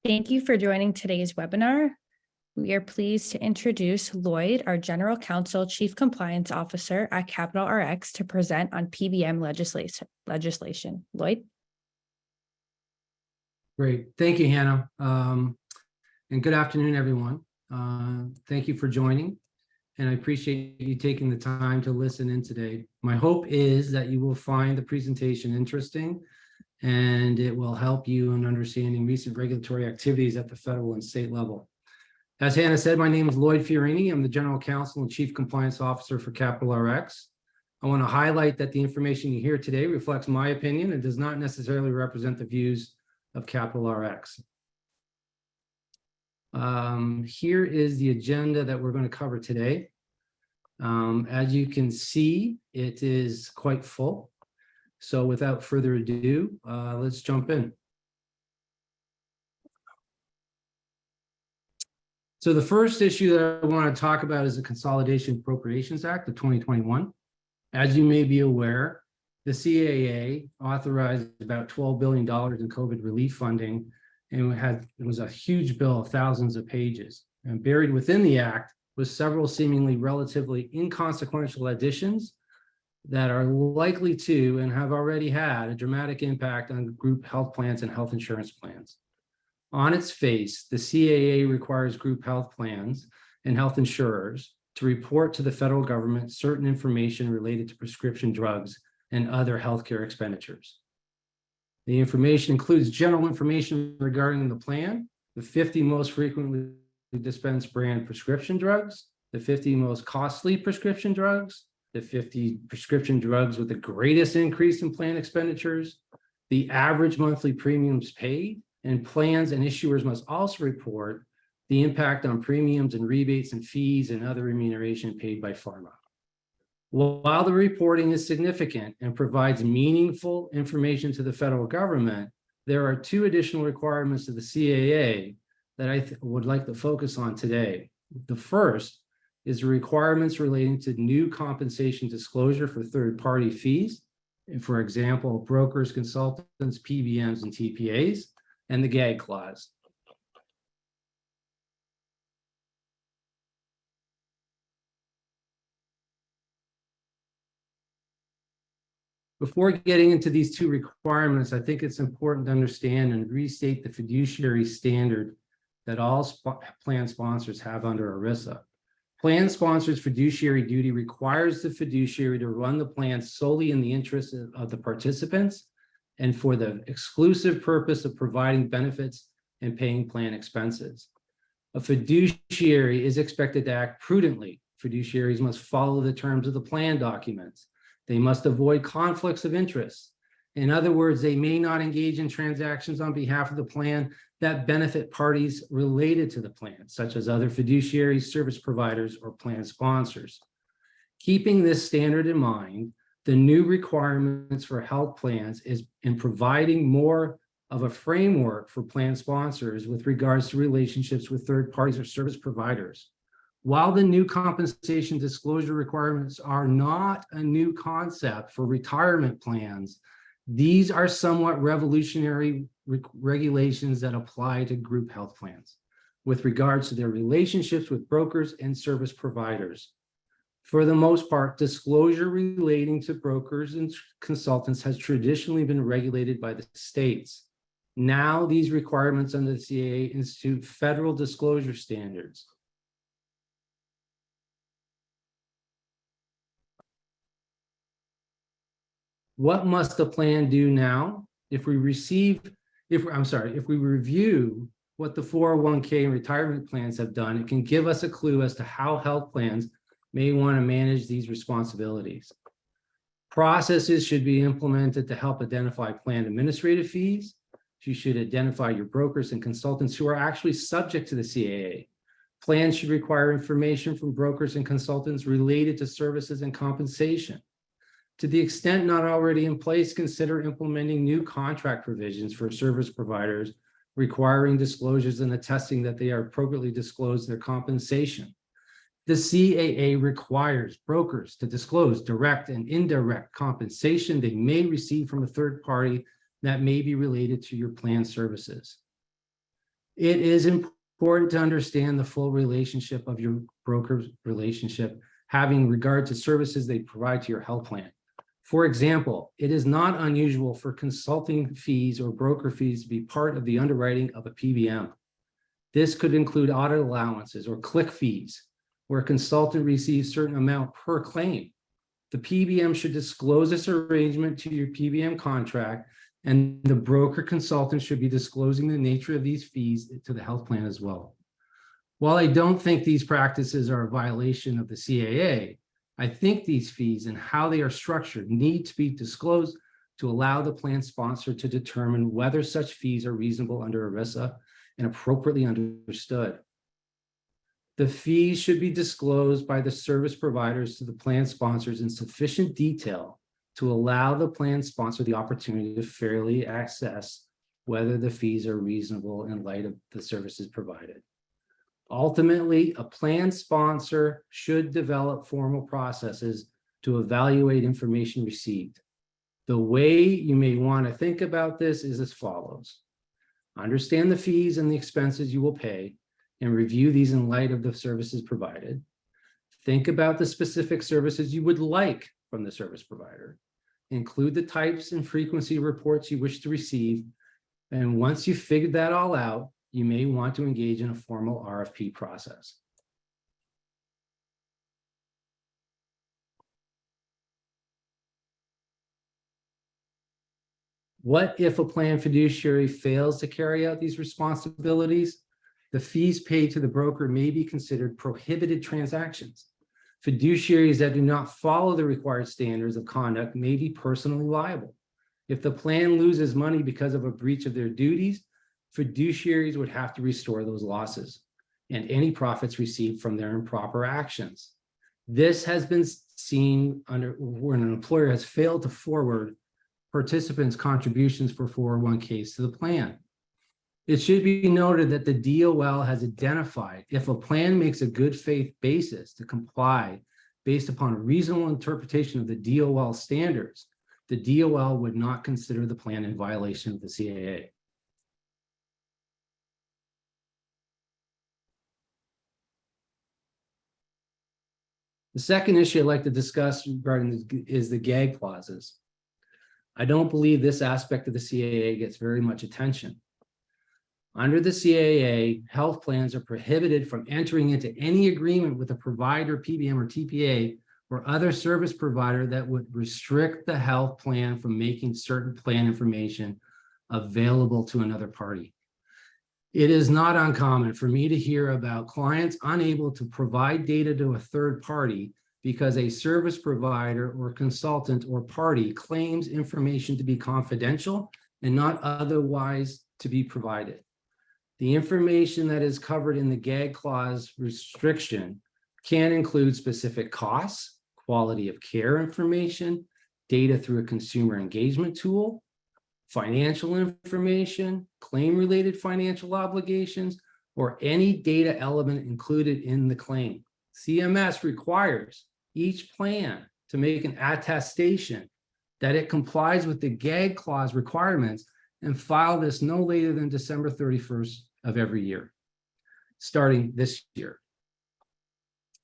Thank you for joining today's webinar. We are pleased to introduce Lloyd, our General Counsel, Chief Compliance Officer at Capital RX, to present on PBM legislation. Lloyd? Great. Thank you, Hannah. And good afternoon, everyone. Thank you for joining, and I appreciate you taking the time to listen in today. My hope is that you will find the presentation interesting and it will help you in understanding recent regulatory activities at the federal and state level. As Hannah said, my name is Lloyd Fiorini. I'm the General Counsel and Chief Compliance Officer for Capital RX. I want to highlight that the information you hear today reflects my opinion and does not necessarily represent the views of Capital RX. Here is the agenda that we're going to cover today. As you can see, it is quite full. So without further ado, let's jump in. So the first issue that I want to talk about is the Consolidated Appropriations Act of 2021. As you may be aware, the CAA authorized about $12 billion in COVID relief funding, and it was a huge bill of thousands of pages. And buried within the act was several seemingly relatively inconsequential additions that are likely to and have already had a dramatic impact on group health plans and health insurance plans. On its face, the CAA requires group health plans and health insurers to report to the federal government certain information related to prescription drugs and other healthcare expenditures. The information includes general information regarding the plan, the 50 most frequently dispensed brand prescription drugs, the 50 most costly prescription drugs, the 50 prescription drugs with the greatest increase in plan expenditures, the average monthly premiums paid, and plans and issuers must also report the impact on premiums and rebates and fees and other remuneration paid by pharma. While the reporting is significant and provides meaningful information to the federal government, there are two additional requirements of the CAA that I would like to focus on today. The first is the requirements relating to new compensation disclosure for third-party fees, for example, brokers, consultants, PBMs, and TPAs, and the gag clause. Before getting into these two requirements, I think it's important to understand and restate the fiduciary standard that all plan sponsors have under ERISA. Plan sponsors' fiduciary duty requires the fiduciary to run the plan solely in the interest of the participants and for the exclusive purpose of providing benefits and paying plan expenses. A fiduciary is expected to act prudently. Fiduciaries must follow the terms of the plan documents. They must avoid conflicts of interest. In other words, they may not engage in transactions on behalf of the plan that benefit parties related to the plan, such as other fiduciaries, service providers, or plan sponsors. Keeping this standard in mind, the new requirements for health plans is in providing more of a framework for plan sponsors with regards to relationships with third parties or service providers. While the new compensation disclosure requirements are not a new concept for retirement plans, these are somewhat revolutionary regulations that apply to group health plans with regards to their relationships with brokers and service providers. For the most part, disclosure relating to brokers and consultants has traditionally been regulated by the states. Now, these requirements under the CAA institute federal disclosure standards. What must the plan do now? If we review what the 401k and retirement plans have done, it can give us a clue as to how health plans may want to manage these responsibilities. Processes should be implemented to help identify plan administrative fees. You should identify your brokers and consultants who are actually subject to the CAA. Plans should require information from brokers and consultants related to services and compensation. To the extent not already in place, consider implementing new contract provisions for service providers requiring disclosures and attesting that they are appropriately disclose their compensation. The CAA requires brokers to disclose direct and indirect compensation they may receive from a third party that may be related to your plan services. It is important to understand the full relationship of your broker relationship, having regard to services they provide to your health plan. For example, it is not unusual for consulting fees or broker fees to be part of the underwriting of a PBM. This could include audit allowances or click fees, where a consultant receives certain amount per claim. The PBM should disclose this arrangement to your PBM contract, and the broker consultant should be disclosing the nature of these fees to the health plan as well. While I don't think these practices are a violation of the CAA, I think these fees and how they are structured need to be disclosed to allow the plan sponsor to determine whether such fees are reasonable under ERISA and appropriately understood. The fees should be disclosed by the service providers to the plan sponsors in sufficient detail to allow the plan sponsor the opportunity to fairly assess whether the fees are reasonable in light of the services provided. Ultimately, a plan sponsor should develop formal processes to evaluate information received. The way you may want to think about this is as follows. Understand the fees and the expenses you will pay and review these in light of the services provided. Think about the specific services you would like from the service provider. Include the types and frequency of reports you wish to receive. And once you've figured that all out, you may want to engage in a formal RFP process. What if a plan fiduciary fails to carry out these responsibilities? The fees paid to the broker may be considered prohibited transactions. Fiduciaries that do not follow the required standards of conduct may be personally liable. If the plan loses money because of a breach of their duties, fiduciaries would have to restore those losses and any profits received from their improper actions. This has been seen under when an employer has failed to forward participants' contributions for 401ks to the plan. It should be noted that the DOL has identified if a plan makes a good faith basis to comply based upon a reasonable interpretation of the DOL standards, the DOL would not consider the plan in violation of the CAA. The second issue I'd like to discuss regarding is the gag clauses. I don't believe this aspect of the CAA gets very much attention. Under the CAA, health plans are prohibited from entering into any agreement with a provider, PBM or TPA, or other service provider that would restrict the health plan from making certain plan information available to another party. It is not uncommon for me to hear about clients unable to provide data to a third party because a service provider or consultant or party claims information to be confidential and not otherwise to be provided. The information that is covered in the gag clause restriction can include specific costs, quality of care information, data through a consumer engagement tool, financial information, claim-related financial obligations, or any data element included in the claim. CMS requires each plan to make an attestation that it complies with the gag clause requirements and file this no later than December 31st of every year, starting this year.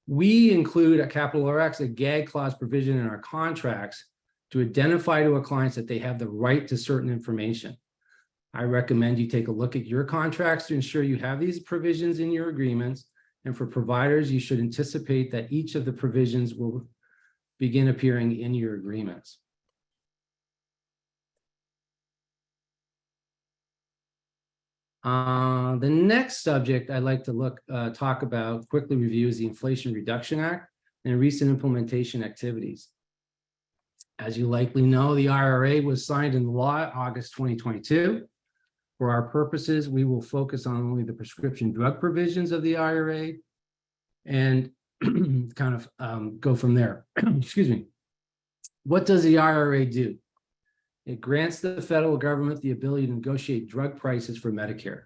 We include at Capital RX a gag clause provision in our contracts to identify to our clients that they have the right to certain information. I recommend you take a look at your contracts to ensure you have these provisions in your agreements. And for providers, you should anticipate that each of the provisions will begin appearing in your agreements. The next subject I'd like to talk about, quickly review, is the Inflation Reduction Act and recent implementation activities. As you likely know, the IRA was signed into law August 2022. For our purposes, we will focus on only the prescription drug provisions of the IRA and kind of go from there. Excuse me. What does the IRA do? It grants the federal government the ability to negotiate drug prices for Medicare.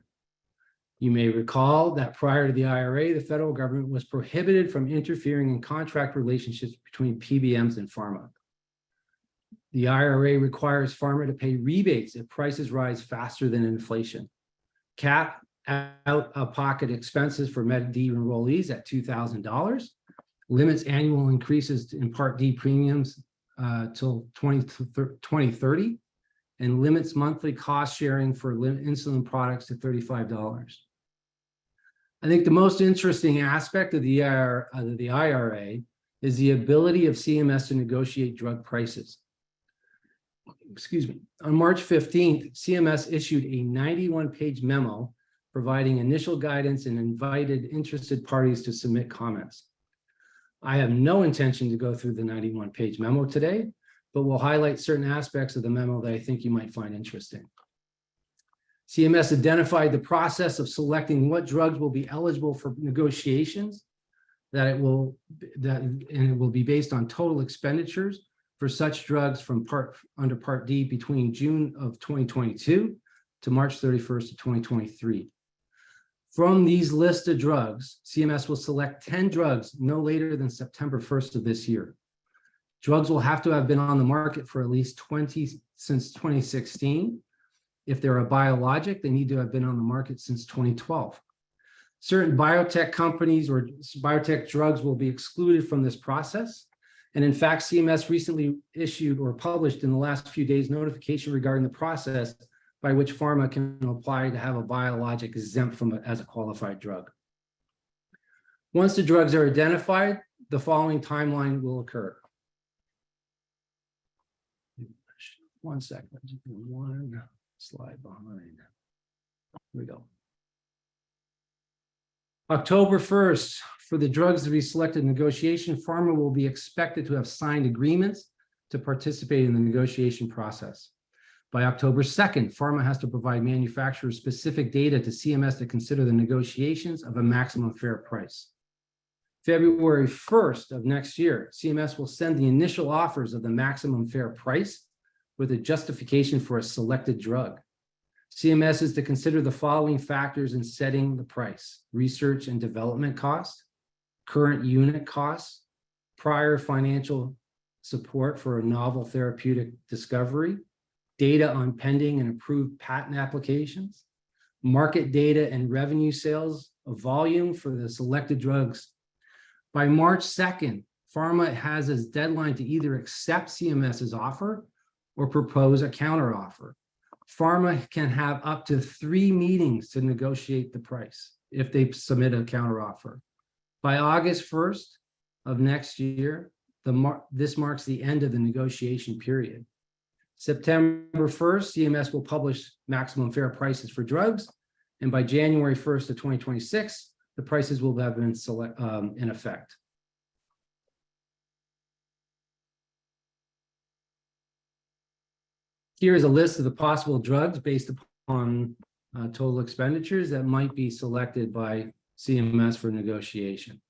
You may recall that prior to the IRA, the federal government was prohibited from interfering in contract relationships between PBMs and pharma. The IRA requires pharma to pay rebates if prices rise faster than inflation, cap out-of-pocket expenses for Med D enrollees at $2,000, limits annual increases in Part D premiums till 2030, and limits monthly cost sharing for insulin products to $35. I think the most interesting aspect of the IRA is the ability of CMS to negotiate drug prices. Excuse me. On March 15th, CMS issued a 91-page memo providing initial guidance and invited interested parties to submit comments. I have no intention to go through the 91-page memo today, but will highlight certain aspects of the memo that I think you might find interesting. CMS identified the process of selecting what drugs will be eligible for negotiations, and it will be based on total expenditures for such drugs from under Part D between June of 2022 to March 31st of 2023. From these lists of drugs, CMS will select 10 drugs no later than September 1st of this year. Drugs will have to have been on the market for at least 20 since 2016. If they're a biologic, they need to have been on the market since 2012. Certain biotech companies or biotech drugs will be excluded from this process. And in fact, CMS recently issued or published in the last few days notification regarding the process by which pharma can apply to have a biologic exempt from it as a qualified drug. Once the drugs are identified, the following timeline will occur. One second, one slide behind. Here we go. October 1st, for the drugs to be selected in negotiation, pharma will be expected to have signed agreements to participate in the negotiation process. By October 2nd, pharma has to provide manufacturer-specific data to CMS to consider the negotiations of a maximum fair price. February 1st of next year, CMS will send the initial offers of the maximum fair price with a justification for a selected drug. CMS is to consider the following factors in setting the price: research and development costs, current unit costs, prior financial support for a novel therapeutic discovery, data on pending and approved patent applications, market data and revenue sales of volume for the selected drugs. By March 2nd, pharma has its deadline to either accept CMS's offer or propose a counteroffer. Pharma can have up to 3 meetings to negotiate the price if they submit a counteroffer. By August 1st of next year, this marks the end of the negotiation period. September 1st, CMS will publish maximum fair prices for drugs, and by January 1st of 2026, the prices will have been in effect. Here is a list of the possible drugs based upon total expenditures that might be selected by CMS for negotiation.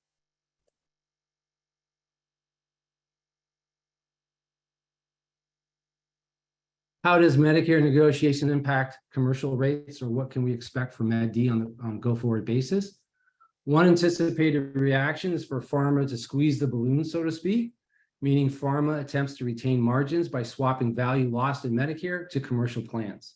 How does Medicare negotiation impact commercial rates, or what can we expect from Med D on a go-forward basis? One anticipated reaction is for pharma to squeeze the balloon, so to speak, meaning pharma attempts to retain margins by swapping value lost in Medicare to commercial plans.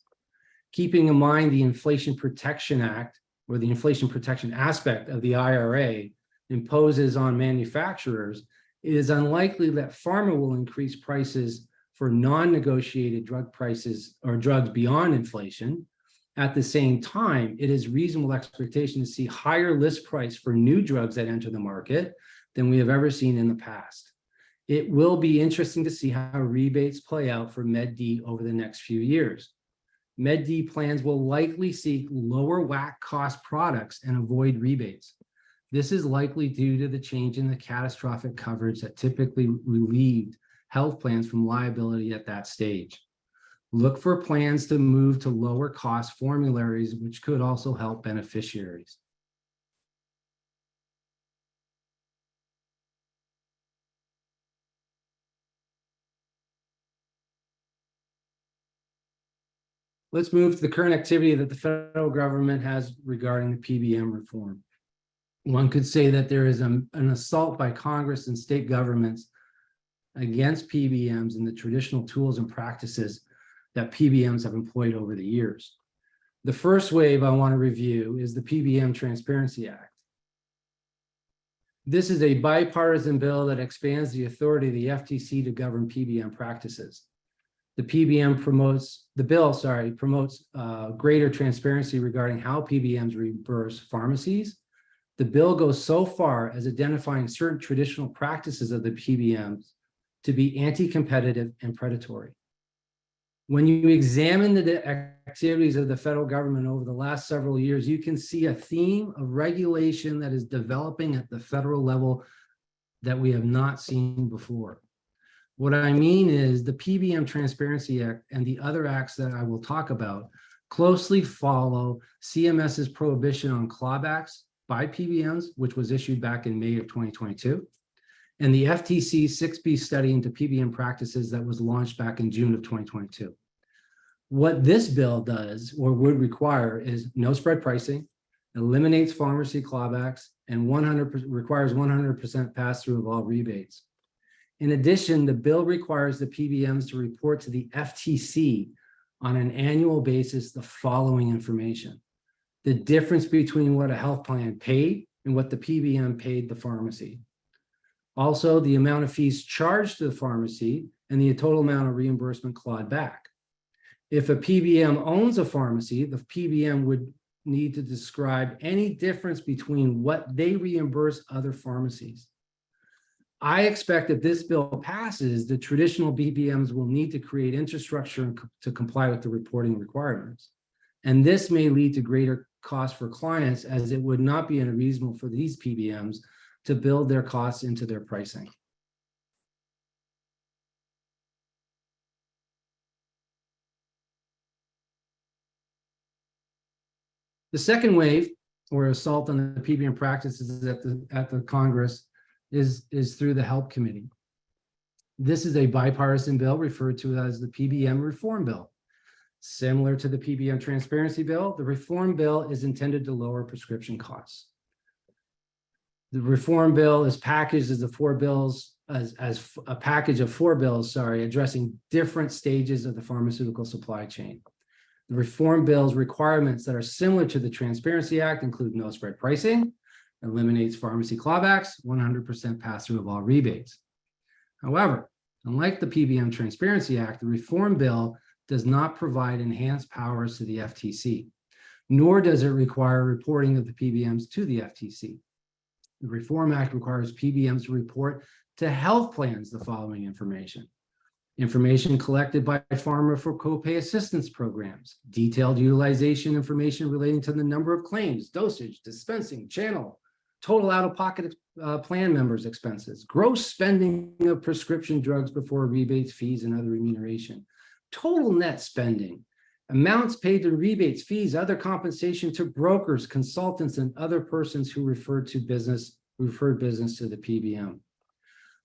Keeping in mind the Inflation Protection Act, or the inflation protection aspect of the IRA, imposes on manufacturers, it is unlikely that pharma will increase prices for non-negotiated drug prices or drugs beyond inflation. At the same time, it is reasonable expectation to see higher list price for new drugs that enter the market than we have ever seen in the past. It will be interesting to see how rebates play out for Med D over the next few years. Med D plans will likely seek lower WAC cost products and avoid rebates. This is likely due to the change in the catastrophic coverage that typically relieved health plans from liability at that stage. Look for plans to move to lower cost formularies, which could also help beneficiaries. Let's move to the current activity that the federal government has regarding the PBM reform. One could say that there is an assault by Congress and state governments against PBMs and the traditional tools and practices that PBMs have employed over the years. The first wave I want to review is the PBM Transparency Act. This is a bipartisan bill that expands the authority of the FTC to govern PBM practices. The bill promotes greater transparency regarding how PBMs reimburse pharmacies. The bill goes so far as identifying certain traditional practices of the PBMs to be anti-competitive and predatory. When you examine the activities of the federal government over the last several years, you can see a theme of regulation that is developing at the federal level that we have not seen before. What I mean is the PBM Transparency Act and the other acts that I will talk about closely follow CMS's prohibition on clawbacks by PBMs, which was issued back in May of 2022, and the FTC 6B study into PBM practices that was launched back in June of 2022. What this bill does or would require is no spread pricing, eliminates pharmacy clawbacks, and requires 100% pass-through of all rebates. In addition, the bill requires the PBMs to report to the FTC on an annual basis the following information: the difference between what a health plan paid and what the PBM paid the pharmacy. Also, the amount of fees charged to the pharmacy and the total amount of reimbursement clawed back. If a PBM owns a pharmacy, the PBM would need to describe any difference between what they reimburse other pharmacies. I expect that this bill passes, the traditional PBMs will need to create infrastructure to comply with the reporting requirements. And this may lead to greater costs for clients, as it would not be unreasonable for these PBMs to build their costs into their pricing. The second wave, or assault on the PBM practices at the Congress, is through the Help Committee. This is a bipartisan bill referred to as the PBM Reform Bill. Similar to the PBM Transparency Bill, the Reform Bill is intended to lower prescription costs. The Reform Bill is packaged as a package of four bills, addressing different stages of the pharmaceutical supply chain. The Reform Bill's requirements that are similar to the Transparency Act include no spread pricing, eliminates pharmacy clawbacks, 100% pass-through of all rebates. However, unlike the PBM Transparency Act, the Reform Bill does not provide enhanced powers to the FTC, nor does it require reporting of the PBMs to the FTC. The Reform Act requires PBMs to report to health plans the following information: information collected by pharma for copay assistance programs, detailed utilization information relating to the number of claims, dosage, dispensing, channel, total out-of-pocket plan members' expenses, gross spending of prescription drugs before rebates, fees, and other remuneration, total net spending, amounts paid to rebates, fees, other compensation to brokers, consultants, and other persons who referred business to the PBM.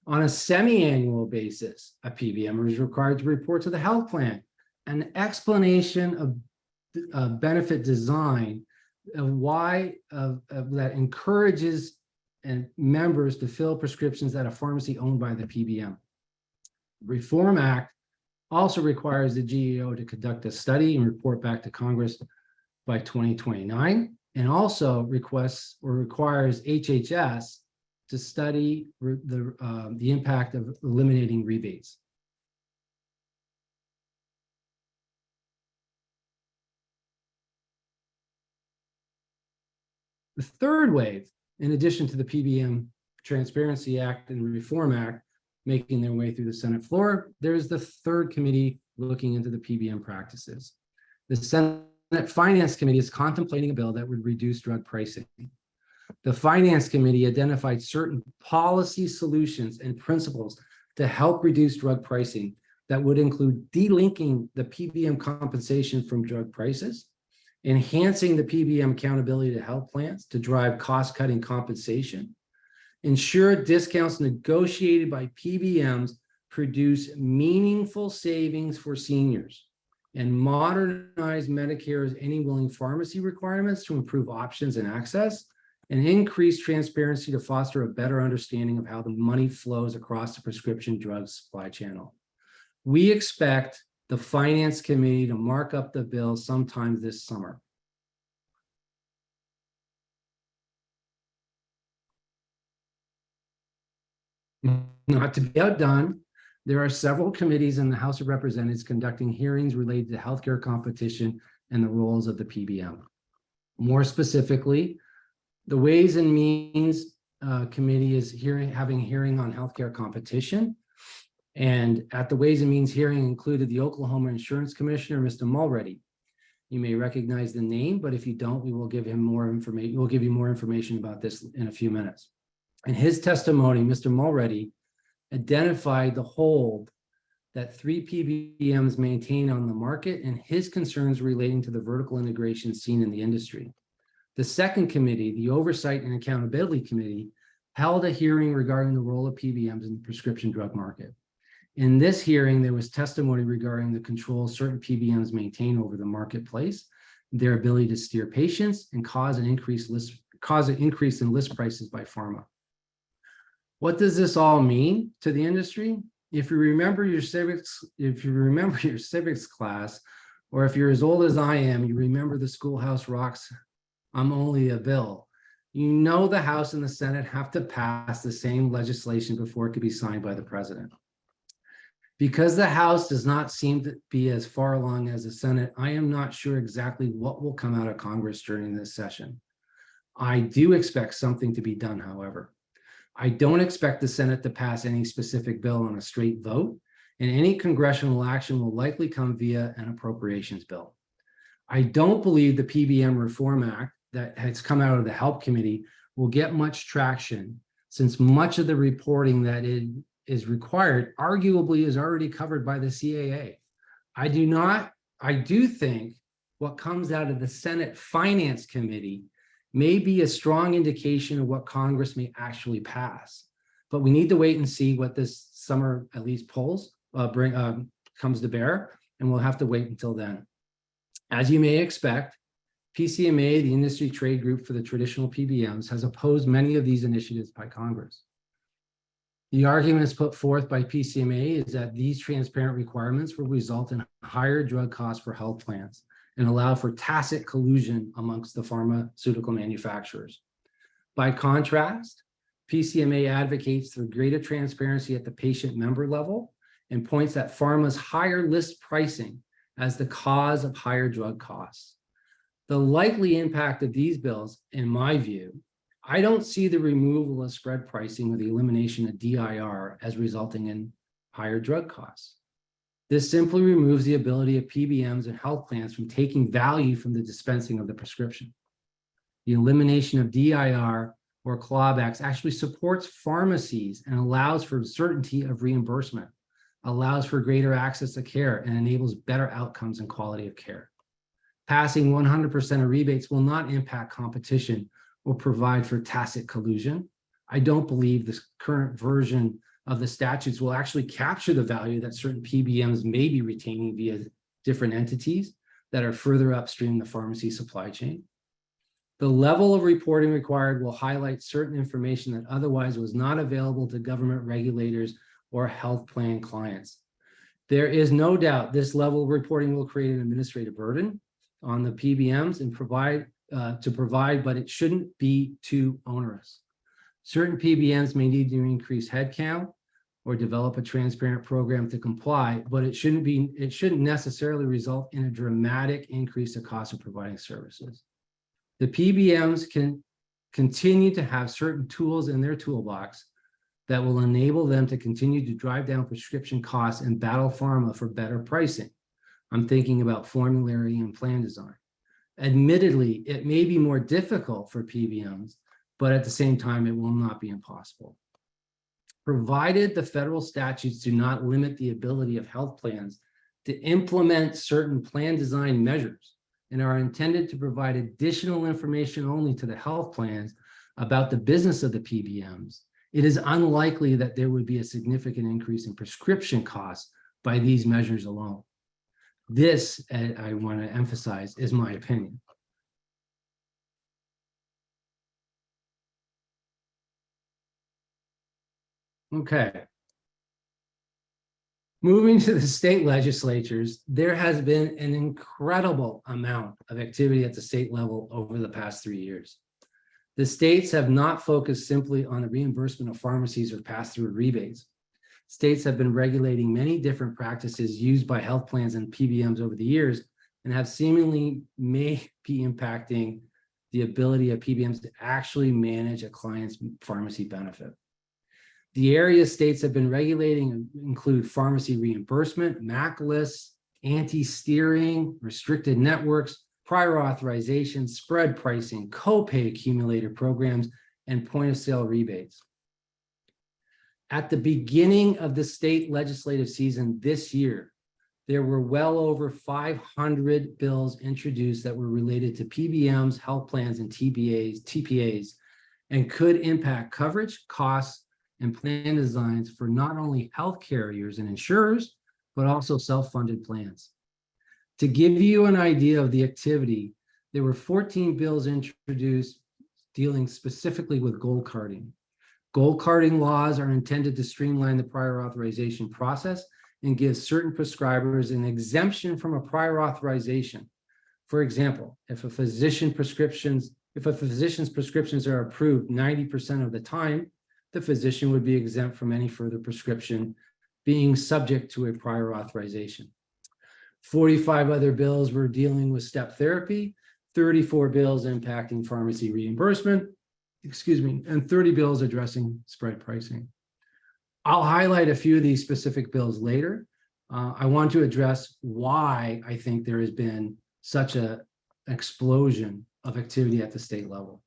On a semi-annual basis, a PBM is required to report to the health plan an explanation of benefit design of why that encourages members to fill prescriptions at a pharmacy owned by the PBM. Reform Act also requires the GAO to conduct a study and report back to Congress by 2029, and also requires HHS to study the impact of eliminating rebates. The third wave, in addition to the PBM Transparency Act and Reform Act making their way through the Senate floor, there's the third committee looking into the PBM practices. The Senate Finance Committee is contemplating a bill that would reduce drug pricing. The Finance Committee identified certain policy solutions and principles to help reduce drug pricing that would include delinking the PBM compensation from drug prices, enhancing the PBM accountability to health plans to drive cost-cutting compensation, ensure discounts negotiated by PBMs produce meaningful savings for seniors, and modernize Medicare's any willing pharmacy requirements to improve options and access, and increase transparency to foster a better understanding of how the money flows across the prescription drug supply channel. We expect the Finance Committee to mark up the bill sometime this summer. Not to be outdone, there are several committees in the House of Representatives conducting hearings related to healthcare competition and the roles of the PBM. More specifically, the Ways and Means Committee is having a hearing on healthcare competition. And at the Ways and Means hearing included the Oklahoma Insurance Commissioner, Mr. Mulready. You may recognize the name, but if you don't, we will give him more information. We'll give you more information about this in a few minutes. In his testimony, Mr. Mulready identified the hold that 3 PBMs maintain on the market and his concerns relating to the vertical integration seen in the industry. The second committee, the Oversight and Accountability Committee, held a hearing regarding the role of PBMs in the prescription drug market. In this hearing, there was testimony regarding the control certain PBMs maintain over the marketplace, their ability to steer patients, and cause an increase in list prices by pharma. What does this all mean to the industry? If you remember your civics class, or if you're as old as I am, you remember the Schoolhouse Rock's "I'm only a bill." You know the House and the Senate have to pass the same legislation before it could be signed by the president. Because the House does not seem to be as far along as the Senate, I am not sure exactly what will come out of Congress during this session. I do expect something to be done, however. I don't expect the Senate to pass any specific bill on a straight vote, and any congressional action will likely come via an appropriations bill. I don't believe the PBM Reform Act that has come out of the Help Committee will get much traction, since much of the reporting that is required arguably is already covered by the CAA. I do think what comes out of the Senate Finance Committee may be a strong indication of what Congress may actually pass. But we need to wait and see what this summer, at least polls, comes to bear, and we'll have to wait until then. As you may expect, PCMA, the industry trade group for the traditional PBMs, has opposed many of these initiatives by Congress. The arguments put forth by PCMA is that these transparent requirements will result in higher drug costs for health plans and allow for tacit collusion amongst the pharmaceutical manufacturers. By contrast, PCMA advocates for greater transparency at the patient member level and points at pharma's higher list pricing as the cause of higher drug costs. The likely impact of these bills, in my view, I don't see the removal of spread pricing or the elimination of DIR as resulting in higher drug costs. This simply removes the ability of PBMs and health plans from taking value from the dispensing of the prescription. The elimination of DIR or clawbacks actually supports pharmacies and allows for certainty of reimbursement, allows for greater access to care, and enables better outcomes and quality of care. Passing 100% of rebates will not impact competition or provide for tacit collusion. I don't believe this current version of the statutes will actually capture the value that certain PBMs may be retaining via different entities that are further upstream the pharmacy supply chain. The level of reporting required will highlight certain information that otherwise was not available to government regulators or health plan clients. There is no doubt this level of reporting will create an administrative burden on the PBMs and provide, but it shouldn't be too onerous. Certain PBMs may need to increase headcount or develop a transparent program to comply, but it shouldn't necessarily result in a dramatic increase of cost of providing services. The PBMs can continue to have certain tools in their toolbox that will enable them to continue to drive down prescription costs and battle pharma for better pricing. I'm thinking about formulary and plan design. Admittedly, it may be more difficult for PBMs, but at the same time, it will not be impossible. Provided the federal statutes do not limit the ability of health plans to implement certain plan design measures and are intended to provide additional information only to the health plans about the business of the PBMs, it is unlikely that there would be a significant increase in prescription costs by these measures alone. This, I want to emphasize, is my opinion. Okay. Moving to the state legislatures, there has been an incredible amount of activity at the state level over the past 3 years. The states have not focused simply on the reimbursement of pharmacies or pass-through rebates. States have been regulating many different practices used by health plans and PBMs over the years and have seemingly may be impacting the ability of PBMs to actually manage a client's pharmacy benefit. The areas states have been regulating include pharmacy reimbursement, MAC lists, anti-steering, restricted networks, prior authorization, spread pricing, copay accumulator programs, and point-of-sale rebates. At the beginning of the state legislative season this year, there were well over 500 bills introduced that were related to PBMs, health plans, and TPAs, and could impact coverage, costs, and plan designs for not only health carriers and insurers, but also self-funded plans. To give you an idea of the activity, there were 14 bills introduced dealing specifically with gold carding. Gold carding laws are intended to streamline the prior authorization process and give certain prescribers an exemption from a prior authorization. For example, if a physician's prescriptions are approved 90% of the time, the physician would be exempt from any further prescription being subject to a prior authorization. 45 other bills were dealing with step therapy, 34 bills impacting pharmacy reimbursement, and 30 bills addressing spread pricing. I'll highlight a few of these specific bills later. I want to address why I think there has been such an explosion of activity at the state level.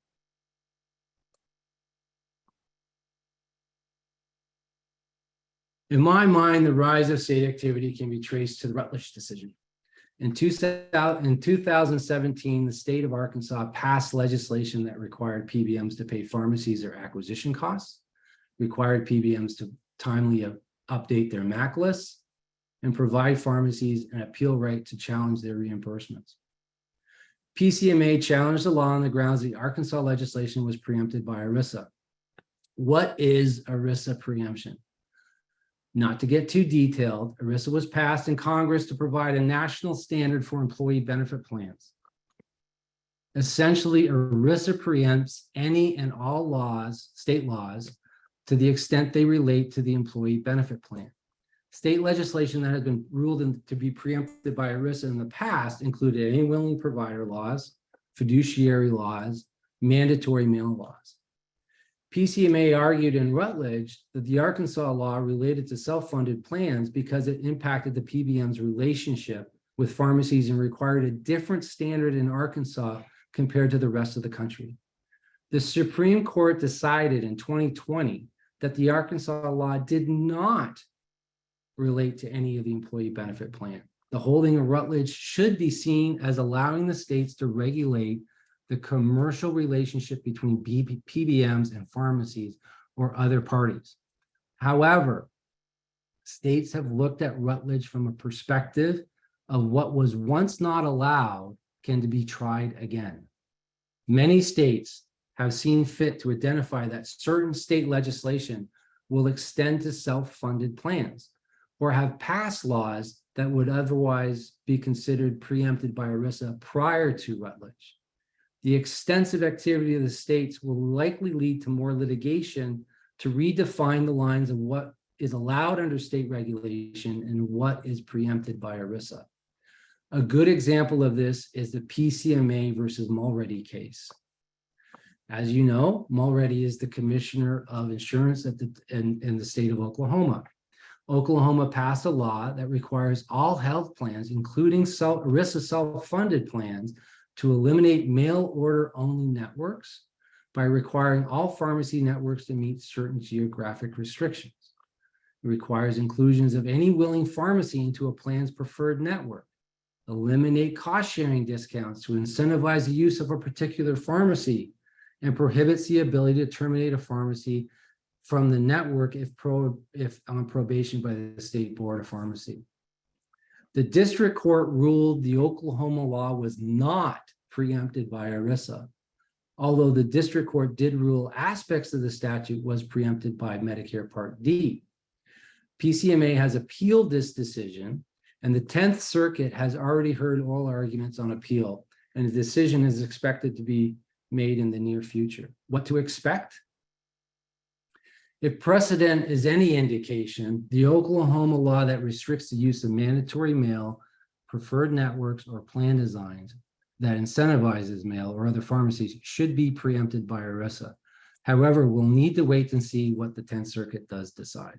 In my mind, the rise of state activity can be traced to the Rutledge decision. In 2017, the state of Arkansas passed legislation that required PBMs to pay pharmacies their acquisition costs, required PBMs to timely update their MAC lists, and provide pharmacies an appeal right to challenge their reimbursements. PCMA challenged the law on the grounds the Arkansas legislation was preempted by ERISA. What is ERISA preemption? Not to get too detailed, ERISA was passed in Congress to provide a national standard for employee benefit plans. Essentially, ERISA preempts any and all laws, state laws, to the extent they relate to the employee benefit plan. State legislation that has been ruled to be preempted by ERISA in the past included any willing provider laws, fiduciary laws, mandatory mail laws. PCMA argued in Rutledge that the Arkansas law related to self-funded plans because it impacted the PBM's relationship with pharmacies and required a different standard in Arkansas compared to the rest of the country. The Supreme Court decided in 2020 that the Arkansas law did not relate to any of the employee benefit plan. The holding of Rutledge should be seen as allowing the states to regulate the commercial relationship between PBMs and pharmacies or other parties. However, states have looked at Rutledge from a perspective of what was once not allowed can be tried again. Many states have seen fit to identify that certain state legislation will extend to self-funded plans or have passed laws that would otherwise be considered preempted by ERISA prior to Rutledge. The extensive activity of the states will likely lead to more litigation to redefine the lines of what is allowed under state regulation and what is preempted by ERISA. A good example of this is the PCMA versus Mulready case. As you know, Mulready is the commissioner of insurance in the state of Oklahoma. Oklahoma passed a law that requires all health plans, including ERISA self-funded plans, to eliminate mail order only networks by requiring all pharmacy networks to meet certain geographic restrictions. It requires inclusions of any willing pharmacy into a plan's preferred network, eliminate cost sharing discounts to incentivize the use of a particular pharmacy, and prohibits the ability to terminate a pharmacy from the network if on probation by the State Board of Pharmacy. The district court ruled the Oklahoma law was not preempted by ERISA, although the district court did rule aspects of the statute was preempted by Medicare Part D. PCMA has appealed this decision, and the 10th Circuit has already heard oral arguments on appeal, and the decision is expected to be made in the near future. What to expect? If precedent is any indication, the Oklahoma law that restricts the use of mandatory mail, preferred networks, or plan designs that incentivizes mail or other pharmacies should be preempted by ERISA. However, we'll need to wait and see what the 10th Circuit does decide.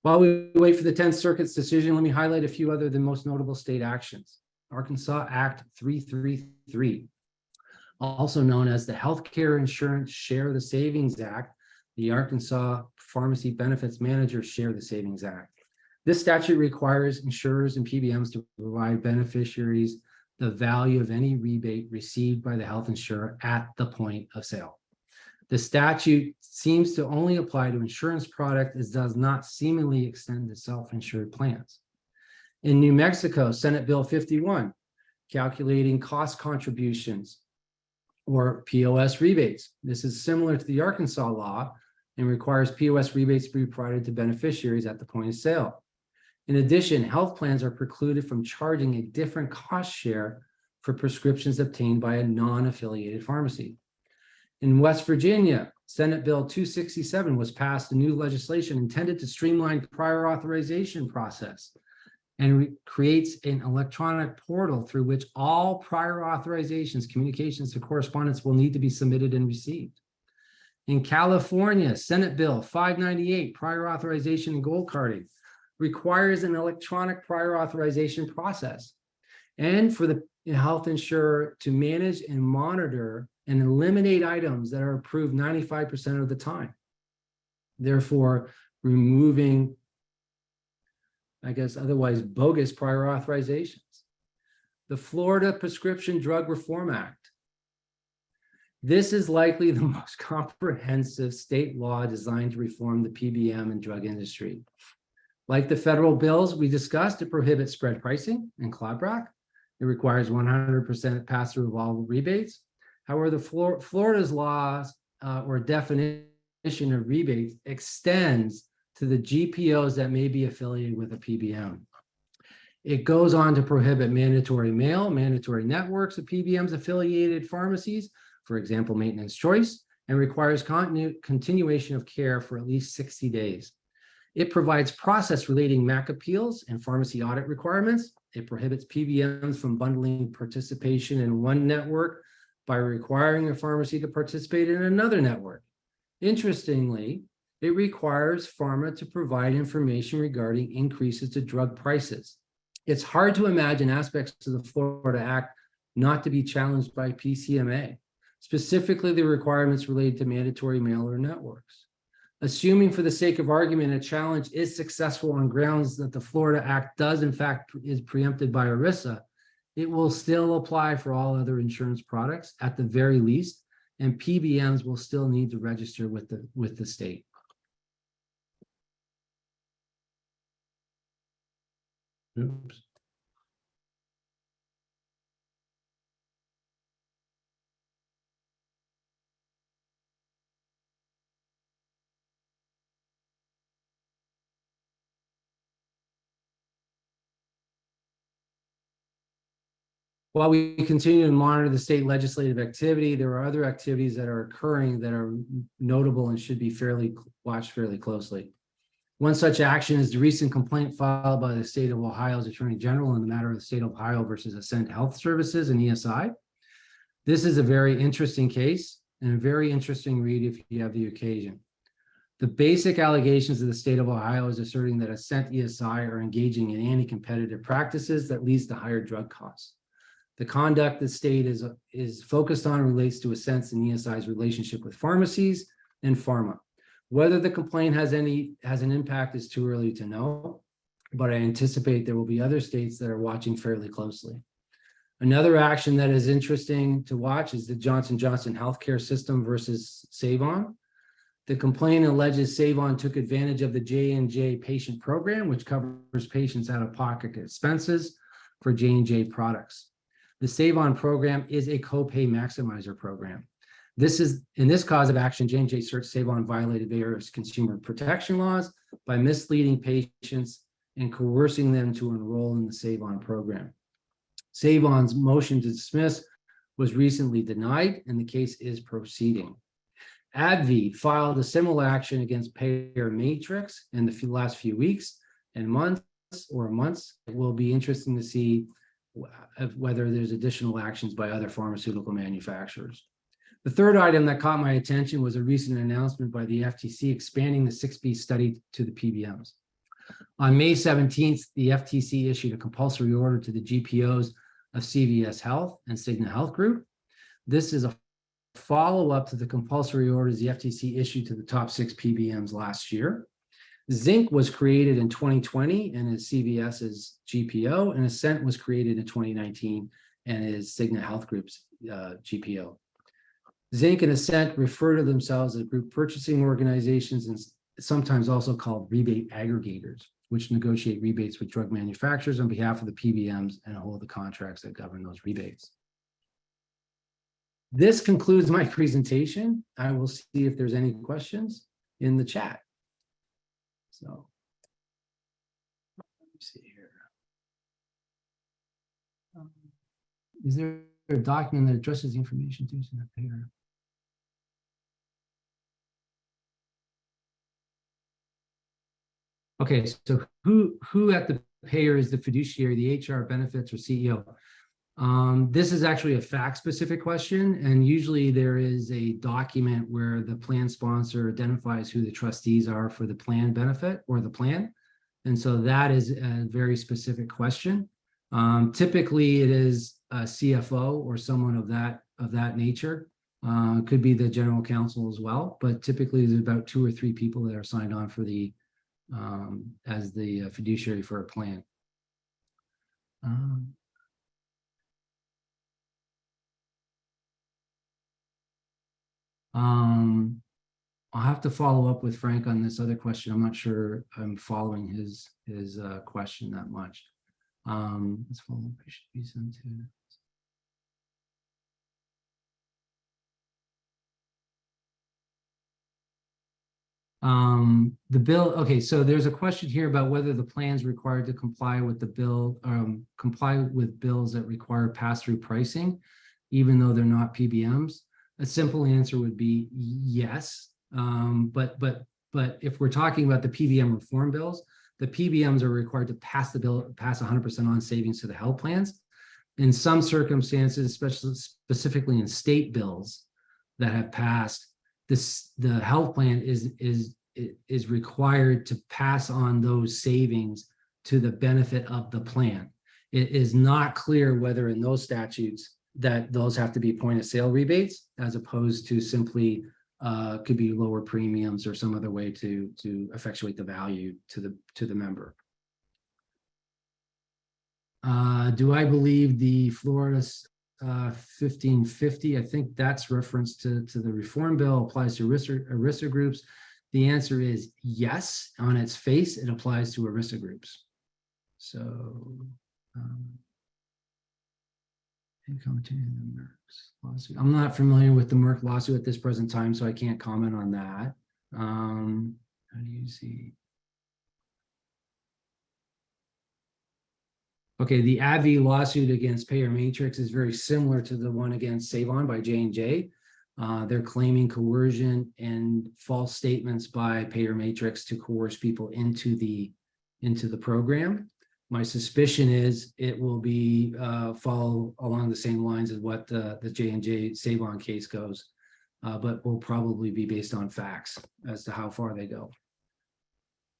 While we wait for the 10th Circuit's decision, let me highlight a few other than most notable state actions. Arkansas Act 333, also known as the Healthcare Insurance Share the Savings Act, the Arkansas Pharmacy Benefits Managers Share the Savings Act. This statute requires insurers and PBMs to provide beneficiaries the value of any rebate received by the health insurer at the point of sale. The statute seems to only apply to insurance products. It does not seemingly extend to self-insured plans. In New Mexico, Senate Bill 51, calculating cost contributions or POS rebates. This is similar to the Arkansas law and requires POS rebates to be provided to beneficiaries at the point of sale. In addition, health plans are precluded from charging a different cost share for prescriptions obtained by a non-affiliated pharmacy. In West Virginia, Senate Bill 267 was passed, a new legislation intended to streamline prior authorization process and creates an electronic portal through which all prior authorizations, communications, and correspondence will need to be submitted and received. In California, Senate Bill 598, prior authorization and gold carding, requires an electronic prior authorization process and for the health insurer to manage and monitor and eliminate items that are approved 95% of the time, therefore removing, I guess, otherwise bogus prior authorizations. The Florida Prescription Drug Reform Act. This is likely the most comprehensive state law designed to reform the PBM and drug industry. Like the federal bills we discussed, it prohibits spread pricing and clawback. It requires 100% pass-through of all rebates. However, Florida's laws or definition of rebates extends to the GPOs that may be affiliated with a PBM. It goes on to prohibit mandatory mail, mandatory networks of PBMs affiliated pharmacies, for example, maintenance choice, and requires continuation of care for at least 60 days. It provides process relating MAC appeals and pharmacy audit requirements. It prohibits PBMs from bundling participation in one network by requiring a pharmacy to participate in another network. Interestingly, it requires pharma to provide information regarding increases to drug prices. It's hard to imagine aspects of the Florida Act not to be challenged by PCMA, specifically the requirements related to mandatory mail order networks. Assuming for the sake of argument, a challenge is successful on grounds that the Florida Act does in fact is preempted by ERISA, it will still apply for all other insurance products at the very least, and PBMs will still need to register with the state. Oops. While we continue to monitor the state legislative activity, there are other activities that are occurring that are notable and should be watched fairly closely. One such action is the recent complaint filed by the state of Ohio's Attorney General in the matter of the state of Ohio versus Ascent Health Services and ESI. This is a very interesting case and a very interesting read if you have the occasion. The basic allegations of the state of Ohio is asserting that Ascent ESI are engaging in anti-competitive practices that leads to higher drug costs. The conduct the state is focused on relates to Ascent's and ESI's relationship with pharmacies and pharma. Whether the complaint has an impact is too early to know, but I anticipate there will be other states that are watching fairly closely. Another action that is interesting to watch is the Johnson & Johnson healthcare system versus Save-On. The complaint alleges Save-On took advantage of the J&J patient program, which covers patients out-of-pocket expenses for J&J products. The Save-On program is a copay maximizer program. In this cause of action, J&J Search Save-On violated various consumer protection laws by misleading patients and coercing them to enroll in the Save-On program. Save-On's motion to dismiss was recently denied, and the case is proceeding. AbbVie filed a similar action against Payer Matrix in the last few weeks and months. It will be interesting to see whether there's additional actions by other pharmaceutical manufacturers. The third item that caught my attention was a recent announcement by the FTC expanding the 6B study to the PBMs. On May 17th, the FTC issued a compulsory order to the GPOs of CVS Health and Cigna Health Group. This is a follow-up to the compulsory orders the FTC issued to the top 6 PBMs last year. Zinc was created in 2020 and is CVS's GPO, and Ascent was created in 2019 and is Cigna Health Group's GPO. Zinc and Ascent refer to themselves as group purchasing organizations and sometimes also called rebate aggregators, which negotiate rebates with drug manufacturers on behalf of the PBMs and hold the contracts that govern those rebates. This concludes my presentation. I will see if there's any questions in the chat. So, let me see here. Is there a document that addresses the information to the payer? Okay, so who at the payer is the fiduciary, the HR, benefits, or CEO? This is actually a fact-specific question, and usually there is a document where the plan sponsor identifies who the trustees are for the plan benefit or the plan. And so that is a very specific question. Typically, it is a CFO or someone of that nature. Could be the general counsel as well, but typically there's about 2 or 3 people that are signed on for the as the fiduciary for a plan. I'll have to follow up with Frank on this other question. I'm not sure I'm following his question that much. Let's follow up. Should be sent to. The bill. Okay, so there's a question here about whether the plan is required to comply with the bill, comply with bills that require pass-through pricing, even though they're not PBMs. A simple answer would be yes. But if we're talking about the PBM reform bills, the PBMs are required to pass 100% on savings to the health plans. In some circumstances, especially specifically in state bills that have passed, the health plan is required to pass on those savings to the benefit of the plan. It is not clear whether in those statutes that those have to be point of sale rebates, as opposed to simply could be lower premiums or some other way to effectuate the value to the member. Do I believe the Florida 1550, I think that's reference to the reform bill, applies to ERISA groups. The answer is yes. On its face, it applies to ERISA groups. So, I'm not familiar with the Merck lawsuit at this present time, so I can't comment on that. How do you see? Okay, the AbbVie lawsuit against Payer Matrix is very similar to the one against Save-On by J&J. They're claiming coercion and false statements by Payer Matrix to coerce people into the program. My suspicion is it will be follow along the same lines as what the J&J Save-On case goes, but will probably be based on facts as to how far they go.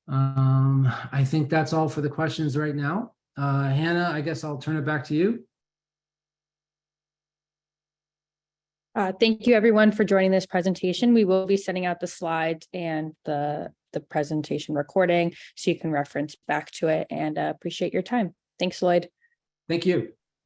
I think that's all for the questions right now. Hannah, I guess I'll turn it back to you. Thank you everyone for joining this presentation. We will be sending out the slides and the presentation recording so you can reference back to it, and appreciate your time. Thanks, Lloyd. Thank you.